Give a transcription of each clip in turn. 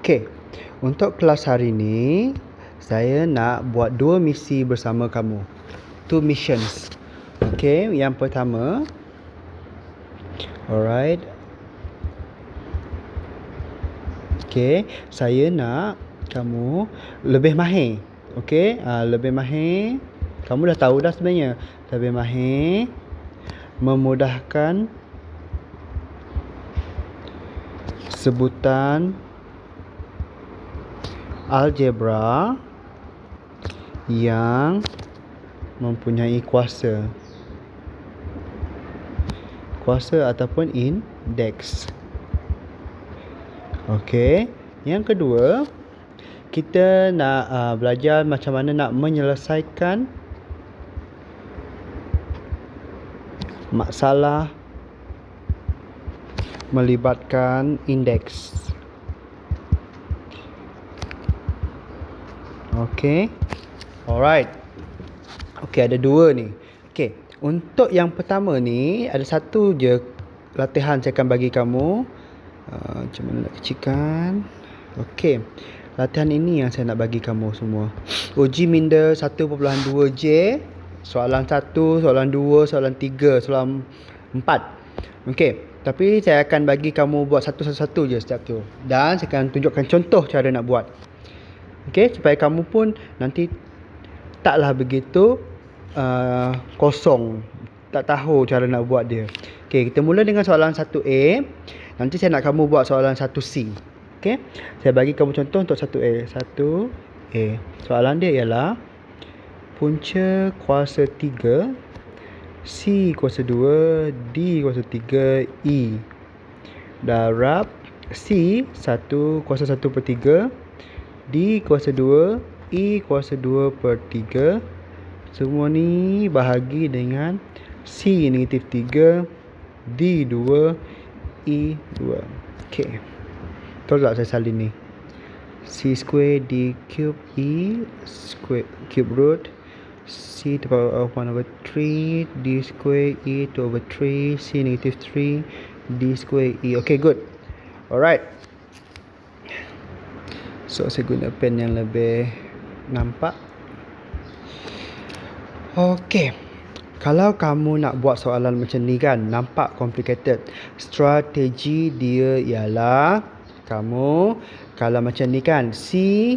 Okey, untuk kelas hari ni, saya nak buat 2 misi bersama kamu. 2 missions. Okey, yang pertama. Alright. Okey, saya nak kamu lebih mahir. Okey, lebih mahir. Kamu dah tahu dah sebenarnya. Lebih mahir memudahkan sebutan algebra yang mempunyai kuasa ataupun indeks. Okey, yang kedua, kita nak belajar macam mana nak menyelesaikan masalah melibatkan indeks. Okey. Alright. Okey, ada 2 ni. Okey, untuk yang pertama ni ada satu je latihan saya akan bagi kamu. Macam mana nak kecilkan? Okey. Latihan ini yang saya nak bagi kamu semua. Uji minda 1.2J, soalan 1, soalan 2, soalan 3, soalan 4. Okey. Tapi saya akan bagi kamu buat satu-satu je setiap tu. Dan saya akan tunjukkan contoh cara nak buat. Okey, supaya kamu pun nanti taklah begitu kosong, tak tahu cara nak buat dia. Okey, kita mula dengan soalan 1A. Nanti saya nak kamu buat soalan 1C. Okey, saya bagi kamu contoh untuk 1A. 1A. Soalan dia ialah punca kuasa 3, C kuasa 2, D kuasa 3, E. Darab C 1 kuasa 1/3, D kuasa 2, E kuasa 2/3. Semua ni bahagi dengan C -3, D 2, E 2. Okey. Betul tak saya salin ni? C square D cube E square cube root C to the power of 1/3, D square E 2/3, C -3, D square E. Okay, good. Alright. So, saya guna pen yang lebih nampak. Okay. Kalau kamu nak buat soalan macam ni kan, nampak complicated. Strategi dia ialah, kamu kalau macam ni kan, C,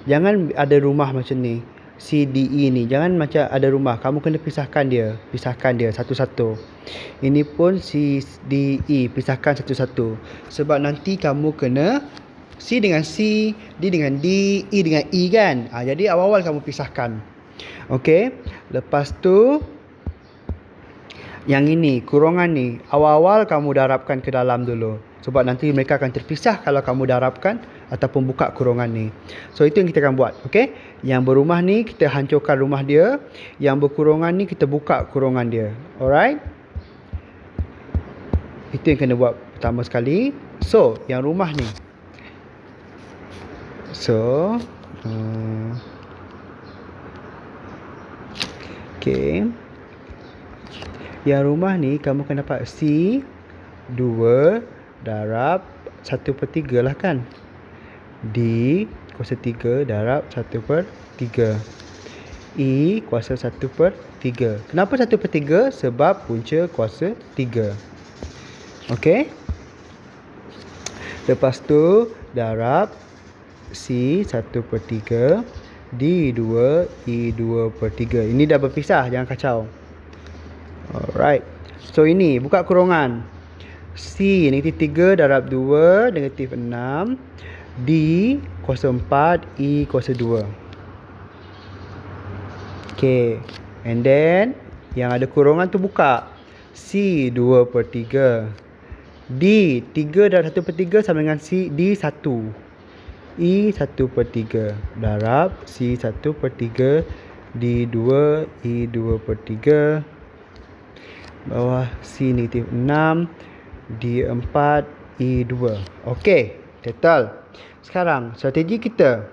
jangan ada rumah macam ni. C, D, E ni, jangan macam ada rumah. Kamu kena pisahkan dia satu-satu. Ini pun C, D, E, pisahkan satu-satu. Sebab nanti kamu kena C dengan C, D dengan D, E dengan E kan. Jadi awal-awal kamu pisahkan. Okey. Lepas tu yang ini, kurungan ni, awal-awal kamu darabkan ke dalam dulu. Sebab nanti mereka akan terpisah kalau kamu darabkan ataupun buka kurungan ni. So itu yang kita akan buat. Okey. Yang berumah ni kita hancurkan rumah dia. Yang berkurungan ni kita buka kurungan dia. Alright. Itu yang kena buat pertama sekali. So, yang rumah ni. So, okey. Yang rumah ni kamu akan dapat C 2 darab 1/3 lah kan. D kuasa 3 darab 1/3. E kuasa 1/3. Kenapa 1/3? Sebab punca kuasa 3. Okey. Lepas tu darab C 1/3, D 2, E 2/3. Ini dah berpisah, jangan kacau. Alright. So ini buka kurungan. C -3 darab 2 -6, D kuasa 4, E kuasa 2. Okay. And then yang ada kurungan tu buka. C 2/3, D 3 darab 1/3 sama dengan C, D 1, E 1/3 darab C 1/3, D 2, E 2/3. Bawah C -6, D 4, E 2. Okey, settle. Sekarang strategi kita.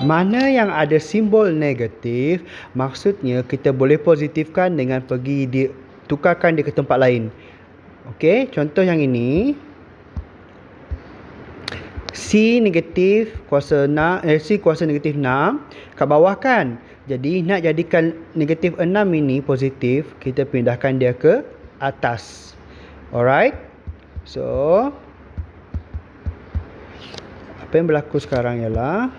Mana yang ada simbol negatif, maksudnya kita boleh positifkan dengan pergi tukarkan dia ke tempat lain. Okey, contoh yang ini. C negatif kuasa 6, C kuasa negatif 6 kat bawah kan. Jadi nak jadikan negatif 6 ini positif, kita pindahkan dia ke atas. Alright. So apa yang berlaku sekarang ialah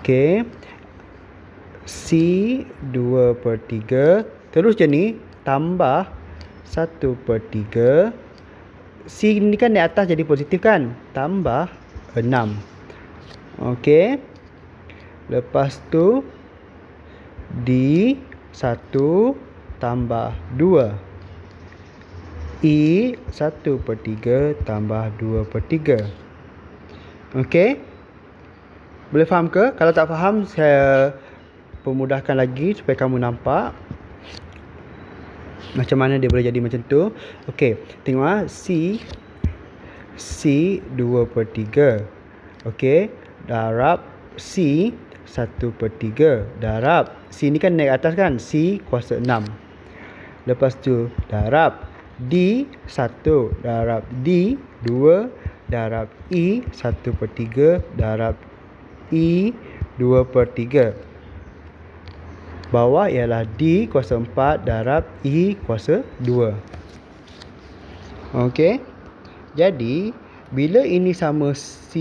C 2/3 terus je ni tambah 1/3. C ni kan di atas jadi positif kan, tambah 6. Okey. Lepas tu D 1 tambah 2. E 1/3 tambah 2/3. Okey. Boleh faham ke? Kalau tak faham, saya pemudahkan lagi supaya kamu nampak macam mana dia boleh jadi macam tu. Okey, tengok C 2/3. Okey, darab C 1/3. Darab C ni kan naik atas kan, C kuasa 6. Lepas tu darab D 1 darab D 2 darab E 1/3 darab E 2/3. Bawah ialah D kuasa 4 darab E kuasa 2. Okey. Jadi, bila ini sama C,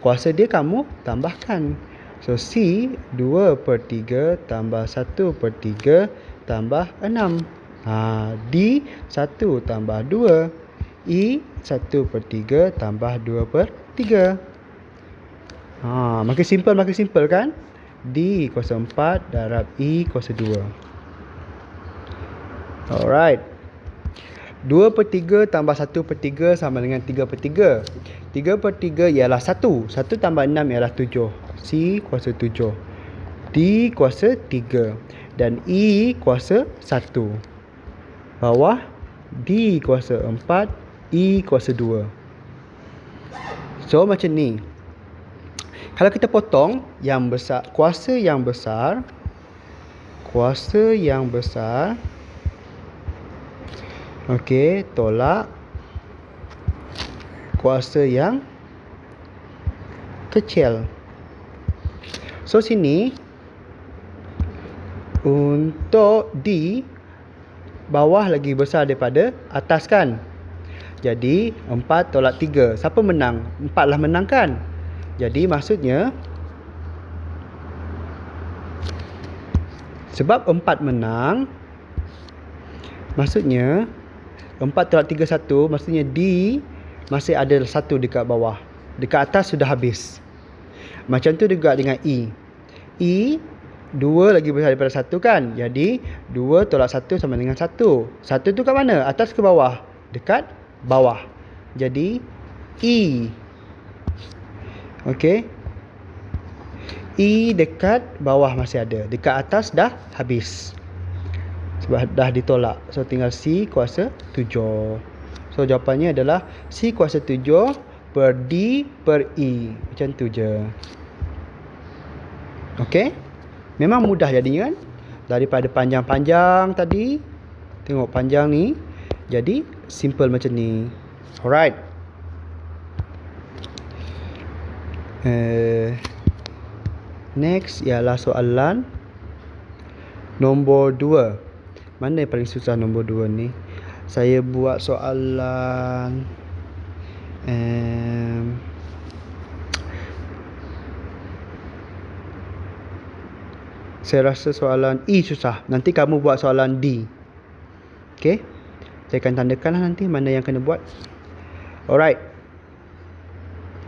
kuasa dia kamu tambahkan. So, C 2/3 tambah 1/3 tambah 6. D 1 tambah 2. E 1/3 tambah 2/3. Makin simple kan? D kuasa 4 darab E kuasa 2. Alright. 2/3 tambah 1/3 sama dengan 3/3. 3/3 ialah 1. 1 tambah 6 ialah 7. C kuasa 7. D kuasa 3. Dan E kuasa 1. Bawah D kuasa 4. E kuasa 2. So macam ni. Kalau kita potong yang besar, kuasa yang besar, okey, tolak kuasa yang kecil. So sini untuk D bawah lagi besar daripada atas kan. Jadi 4 tolak 3. Siapa menang? 4 lah menang kan? Jadi maksudnya sebab 4 menang, maksudnya 4 tolak 3 1, maksudnya D masih ada 1 dekat bawah. Dekat atas sudah habis. Macam tu juga dengan E. E 2 lagi besar daripada 1 kan? Jadi 2 tolak 1 sama dengan 1. 1 tu kat mana? Atas ke bawah? Dekat bawah. Jadi E. Okey. E dekat bawah masih ada. Dekat atas dah habis. Sebab dah ditolak. So tinggal C kuasa 7. So jawapannya adalah C kuasa 7 per D per E. Macam tu je. Okey. Memang mudah jadinya kan. Daripada panjang-panjang tadi. Tengok panjang ni. Jadi simple macam ni. Alright. Next ialah soalan nombor 2. Mana yang paling susah nombor 2 ni? Saya buat soalan saya rasa soalan E susah. Nanti kamu buat soalan D. Okay. Saya akan tandakan lah nanti mana yang kena buat. Alright.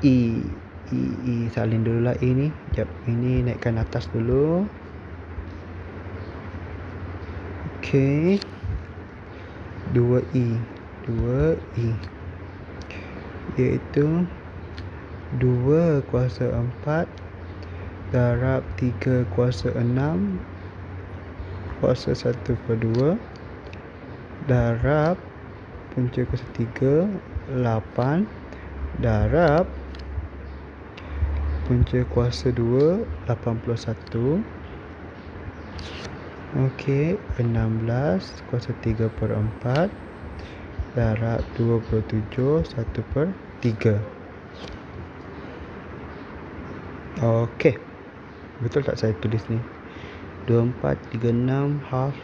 E. Salin dulu lah E ni. Sekejap. Ini naikkan atas dulu. Okay. 2E. Iaitu 2 kuasa 4 darab 3 kuasa 6 kuasa 1/2 darab punca kuasa 3 8 darab punca kuasa 2 81. Okey, 16 kuasa 3/4 darab 27 1/3. Okey. Betul tak saya tulis ni? 2436 half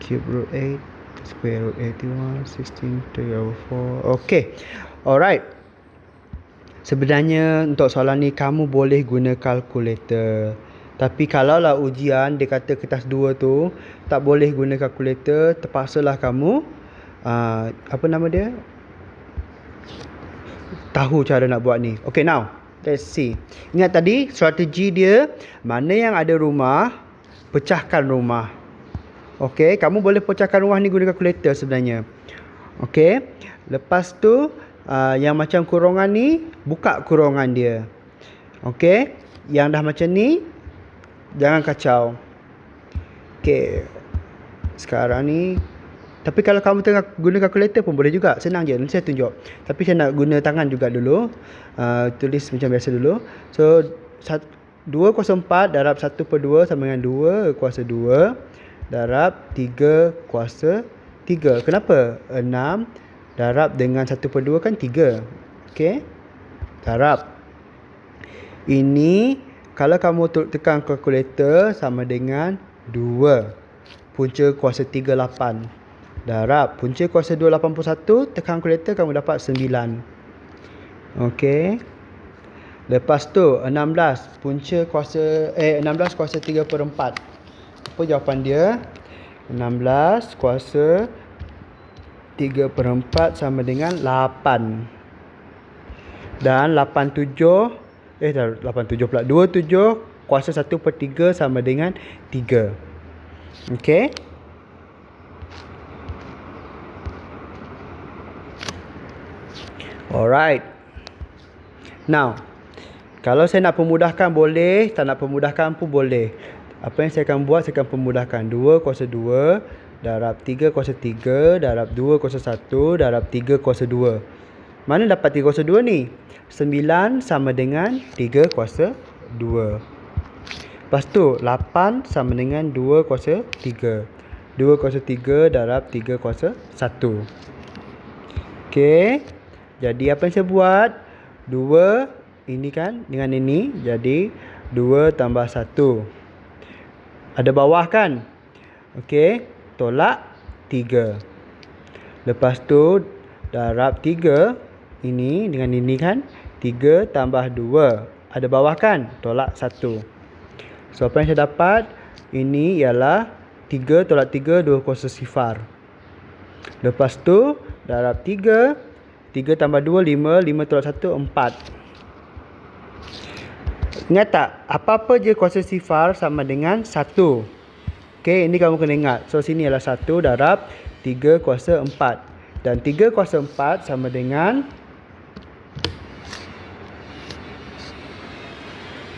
cube root 8 square root 81 16 3/4. Okey. Alright. Sebenarnya untuk soalan ni kamu boleh guna kalkulator. Tapi kalaulah ujian dia kata kertas 2 tu tak boleh guna kalkulator, terpaksalah kamu apa nama dia? Tahu cara nak buat ni. Okay, now let's see. Ingat tadi strategi dia, mana yang ada rumah, pecahkan rumah. Okay, kamu boleh pecahkan rumah ni guna kalkulator sebenarnya. Okay, lepas tu yang macam kurungan ni, buka kurungan dia. Okay, yang dah macam ni jangan kacau. Okay, sekarang ni, tapi kalau kamu tengah guna kalkulator pun boleh juga. Senang je, nanti saya tunjuk. Tapi saya nak guna tangan juga dulu. Tulis macam biasa dulu. So 2/4 darab 1/2 sama dengan 2/2 darab 3/3. Kenapa? 6 darab dengan 1/2 kan 3. Okay, darab. Ini kalau kamu tekan kalkulator sama dengan 2 punca kuasa 3 8 darab punca kuasa 2 81, tekan kalkulator kamu dapat 9. Okey. Lepas tu 16 punca kuasa 16 kuasa 3/4. Apa jawapan dia? 16 kuasa 3/4 sama dengan 8. Dan 87 pula. 27 kuasa 1/3 sama dengan 3. Okey. Alright. Now, kalau saya nak pemudahkan boleh, tak nak pemudahkan pun boleh. Apa yang saya akan buat, saya akan pemudahkan. 2 kuasa 2 darab 3 kuasa 3 darab 2 kuasa 1 darab 3 kuasa 2. Mana dapat 3 kuasa 2 ni? 9 sama dengan 3 kuasa 2. Lepas tu 8 sama dengan 2 kuasa 3. 2 kuasa 3 darab 3 kuasa 1. Okey. Jadi apa yang saya buat? 2 ini kan dengan ini, jadi 2 tambah 1. Ada bawah kan? Okey, tolak 3. Lepas tu darab 3 ini dengan ini kan? 3 tambah 2. Ada bawah kan? Tolak 1. So apa yang saya dapat? Ini ialah 3 tolak 3 2 kuasa sifar. Lepas tu darab 3 3 tambah 2 5 5 tolak 1 4. Ingat tak? Apa-apa je kuasa sifar sama dengan 1. Okey, ini kamu kena ingat. So sini ialah 1 darab 3 kuasa 4. Dan 3 kuasa 4 sama dengan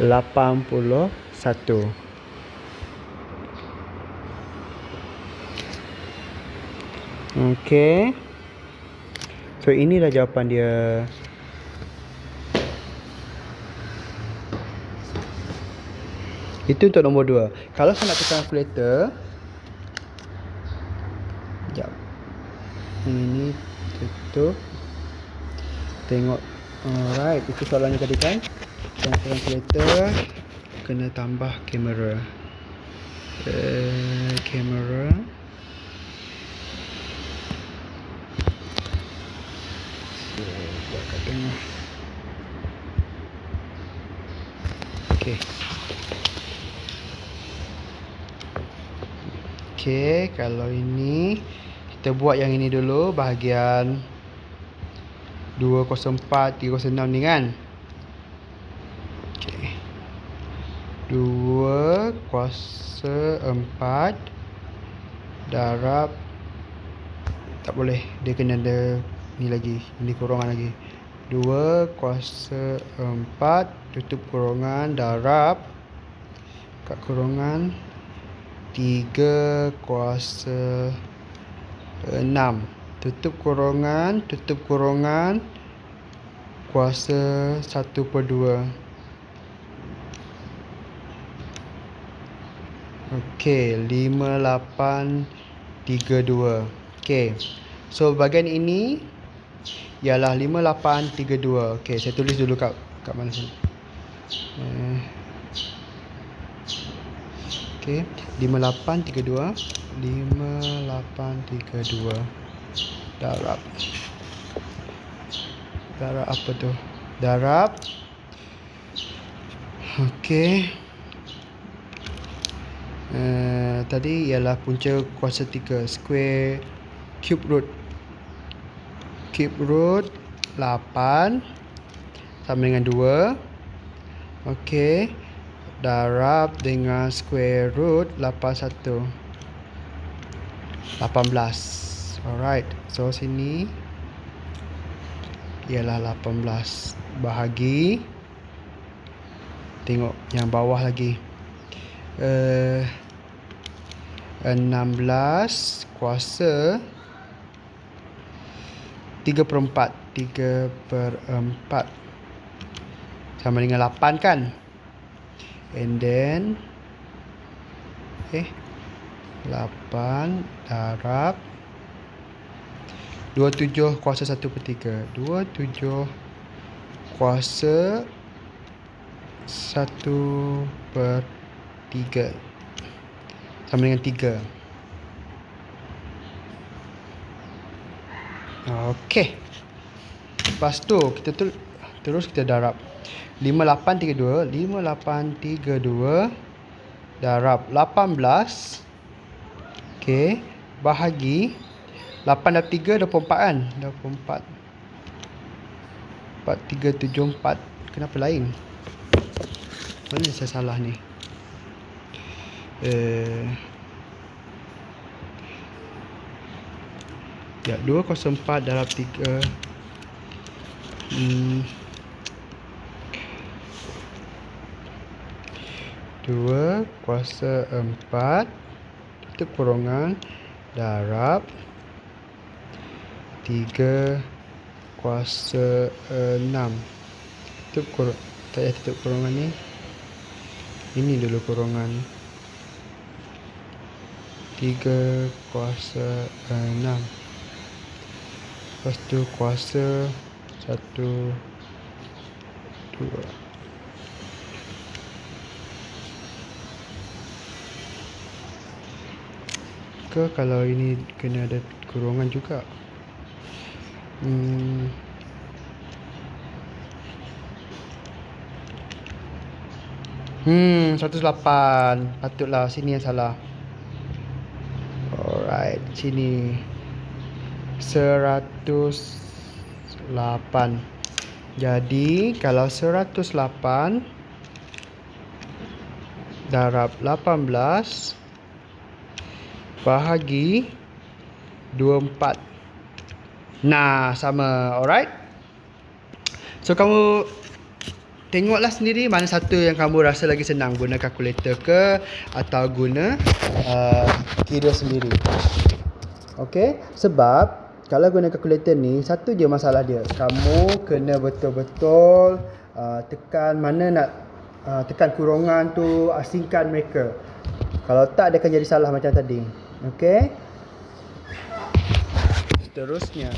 81. Okey. So inilah jawapan dia. Itu untuk nombor 2. Kalau saya nak tekan kalkulator, sekejap. Ini tutup. Tengok. Alright, itu soalannya tadi kan. Dan kalkulator kena tambah kamera. Kamera. Buat kat tengah. Okey. Okey, kalau ini kita buat yang ini dulu, bahagian 204 306 ni kan. Okey. 2 kuasa 4 darab, tak boleh, dia kena ada ni lagi, ini kurungan lagi. 2 kuasa 4 tutup kurungan darab kat kurungan 3 kuasa 6 tutup kurungan kuasa 1/2. Okey, 5832. Okey. So bahagian ini ialah 5832. Okey, saya tulis dulu kat mana sini. Okey, 5832. 5832 darab apa tu? Darab. Okey. Tadi ialah punca kuasa 3 square cube root 8 sama dengan 2. Okey, darab dengan square root 18. Alright, so sini ialah 18 bahagi, tengok yang bawah lagi, 16 kuasa 3/4 sama dengan 8 kan. And then 8 darab 27 kuasa 1/3. 27 kuasa 1/3 sama dengan 3. Okey. Lepas tu kita terus kita darab 5832 darab 18. Okey, bahagi 8 dan 3 24 kan? 24. 4374. Kenapa lain? Mana saya salah ni? Ya, 204 darab 3. 2 kuasa 4 itu kurungan darab 3 kuasa 6. Itu tak payah tutup kurungan ni. Ini dulu kurungan 3 kuasa 6. Lepas tu kuasa 1, 2. Ke kalau ini kena ada kurungan juga. 108. Patutlah sini yang salah. Alright, sini 108. Jadi kalau 108 darab 18 bahagi 24. Nah, sama. Alright. So kamu tengoklah sendiri mana satu yang kamu rasa lagi senang, guna kalkulator ke atau guna kira sendiri. Okey, sebab kalau guna kalkulator ni satu je masalah dia. Kamu kena betul-betul tekan mana nak tekan kurungan tu, asingkan mereka. Kalau tak, dia akan jadi salah macam tadi. Okey. Seterusnya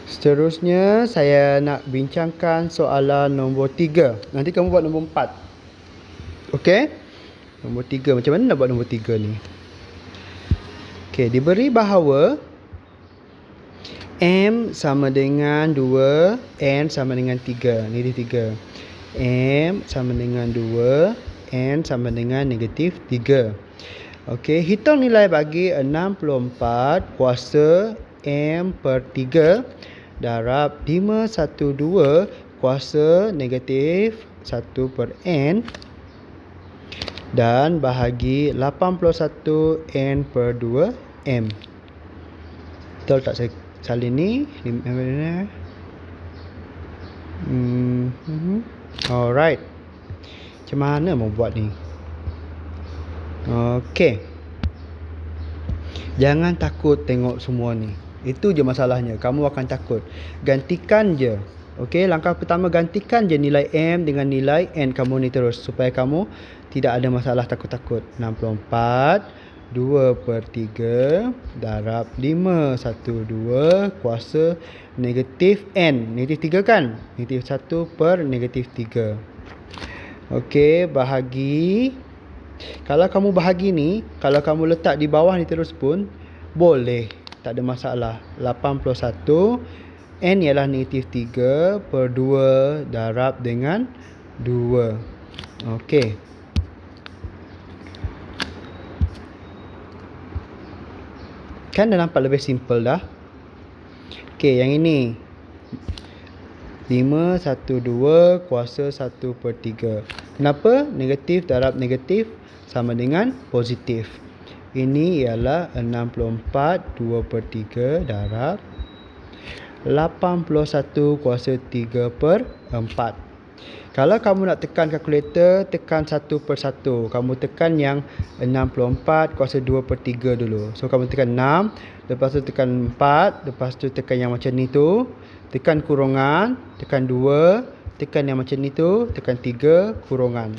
Seterusnya saya nak bincangkan soalan nombor 3. Nanti kamu buat nombor 4. Okey? Nombor 3. Macam mana nak buat nombor 3 ni? Okey, diberi bahawa M sama dengan 2, N sama dengan 3. Ni dia 3. M sama dengan 2, N sama dengan negatif 3. Okey, hitung nilai bagi 64 kuasa M per 3 darab 512 kuasa negatif 1 per N dan bahagi 81 N per 2 M. Betul tak saya salin ni? Alright. Macam mana mau buat ni? Okey. Jangan takut tengok semua ni. Itu je masalahnya. Kamu akan takut. Gantikan je Okey, langkah pertama gantikan je nilai M dengan nilai N kamu ni terus supaya kamu tidak ada masalah takut-takut. 64 2/3 darab 512 kuasa negatif N. Negatif 3 kan? Negatif 1 per negatif 3. Okey, bahagi. Kalau kamu bahagi ni, kalau kamu letak di bawah ni terus pun boleh. Tak ada masalah. 81 N ialah negatif 3 per 2 darab dengan 2. Okey. Kan dah nampak lebih simple dah. Okey, yang ini 512 kuasa 1/3. Kenapa? Negatif darab negatif sama dengan positif. Ini ialah 64 2/3 darab 81 kuasa 3/4. Kalau kamu nak tekan kalkulator, tekan 1/1. Kamu tekan yang 64 kuasa 2/3 dulu. So kamu tekan 6, lepas tu tekan 4, lepas tu tekan yang macam ni tu, tekan kurungan, tekan 2, tekan yang macam ni tu, tekan 3, kurungan.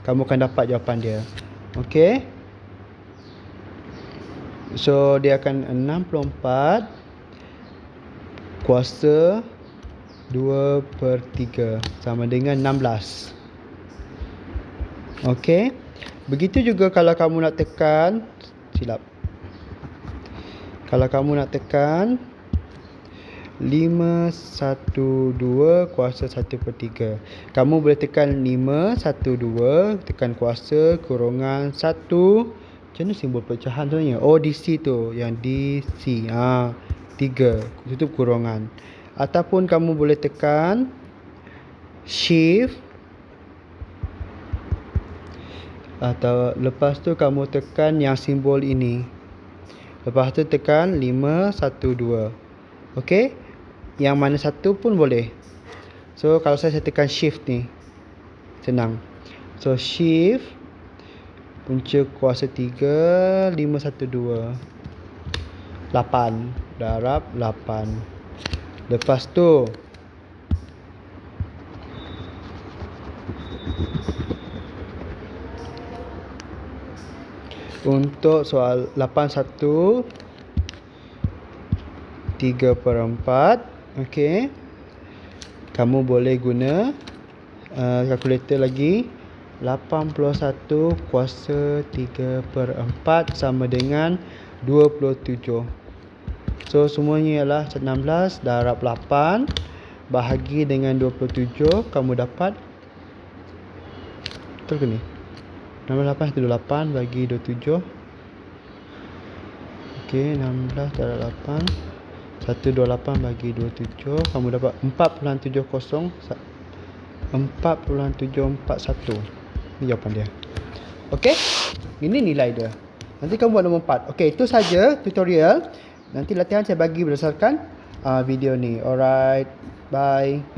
Kamu akan dapat jawapan dia. Okey. So dia akan 64 kuasa 2/3 sama dengan 16. Okey. Begitu juga kalau kamu nak tekan, silap. Kalau kamu nak tekan 512 kuasa 1/3. Kamu boleh tekan 512, tekan kuasa, kurungan 1. Macam mana simbol pecahan sebenarnya? Oh, DC tu. Yang DC. 3. Tutup kurungan. Ataupun kamu boleh tekan shift. Atau lepas tu kamu tekan yang simbol ini. Lepas tu tekan 512. Okey? Yang mana satu pun boleh. So kalau saya tekan shift ni, senang. So shift punca kuasa 3 512 8 darab 8. Lepas tu untuk soal 81 3/4, okey. Kamu boleh guna kalkulator lagi. 81 kuasa 3/4 sama dengan 27. So semuanya ialah 16 darab 8 bahagi dengan 27, kamu dapat, betul ke ni? 16 8 bagi 27. Okey, 16 darab 8 128 bagi 27, kamu dapat 4.70 4.741. Ini jawapan dia. Okey, ini nilai dia. Nanti kamu buat nombor 4. Okey, itu saja tutorial. Nanti latihan saya bagi berdasarkan video ni. Alright, bye.